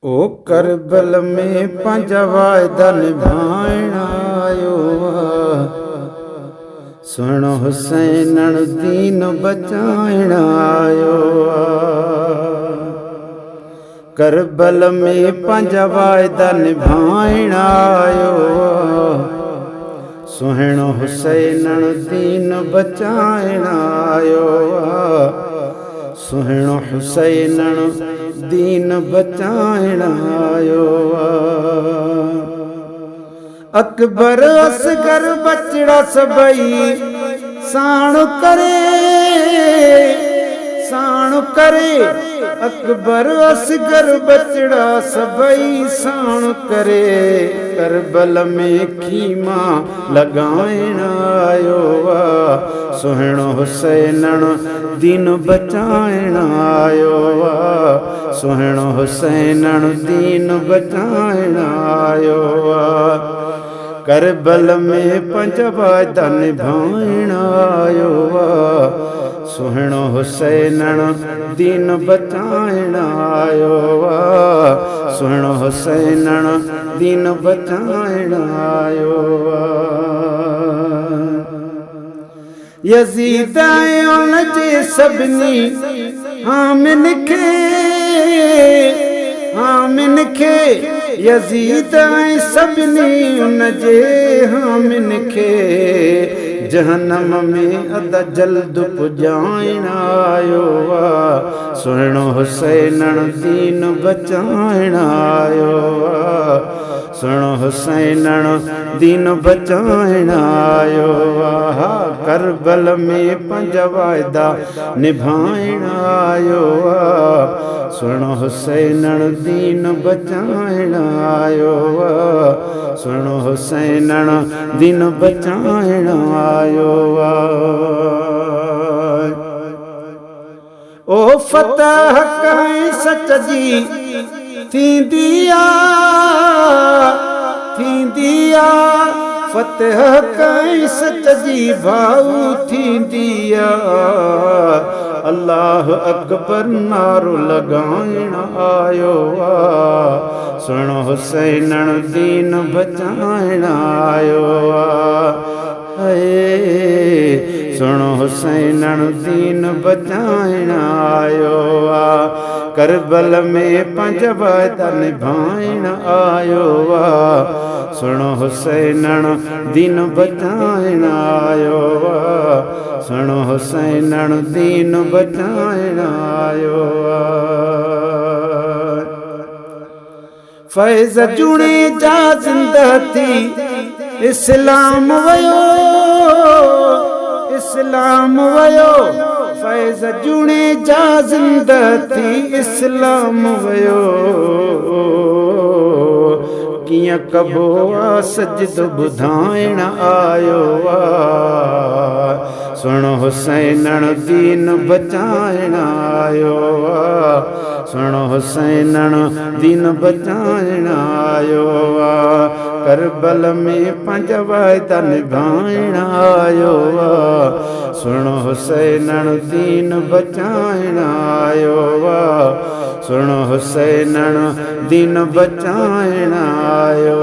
ओ करबल में पंज वायदा निभाइण आयो सुन हुसैन दीन बचाइण आयो करबल में पंज वायदा निभाइण आयो सुहिण हुसैन दीन बचाइण आयो सुहिण हुसैन दीन बचाइण आयो अकबर असगर बचड़ा सबई साण करे अकबर असगर बचड़ा सबई साण करे करबल में खीमा लगाइण आयो सुहिण हुसैन दीन बचाइण आयो सुहिण हुसैन दीन बचाइण आयो करबल में पंज वायदा निभाइण आयो सुहिण हुसैन दीन बचाइण आयो सुहिण हुसैन दीन बचाइण आयो यज़ीद उन जे सभिनी हामिन खे यज़ीद सभिनी उन जे हामिन खे जहन्नम में अद जल्द पुॼाइण आयो सुहिण हुसैन दीन बचाइण आयो सुहिण हुसैन दीन बचाइण आयो करबल में पंज वायदा निभाइण आयो सुहिण हुसैन दीन बचाइण आयो सुहिण हुसैन दीन बचाइण आयो ओ फतह कहीं सच जी थींदी फतह कहीं सच जी भाऊ थींदी अल्लाह अकबर नारो लगाइण आयो सुहिण हुसैन दीन बचाइण आयो सुहिण हुसैन दीन बचाइण आयो करबल में पंज वायदा निभाइण आयो सुहिण हुसैन दीन बचाइण आयो सुहिण हुसैन दीन बचाइण आयो फैज़ जुणे जा ज़िंदा थी इस्लाम वयो फैज़ जुणे जा ज़िंदा थी इस्लाम वयो कीअं कबो सजदो ॿुधाइण आयो सुहिण हुसैन दीन बचाइण आयो सुहिण हुसैन दीन बचाइण आयो करबल में पंज वायदा निभाइण आयो सुहिण हुसैन दीन बचाइण आयो सुहिण हुसैन दीन बचाइण आयो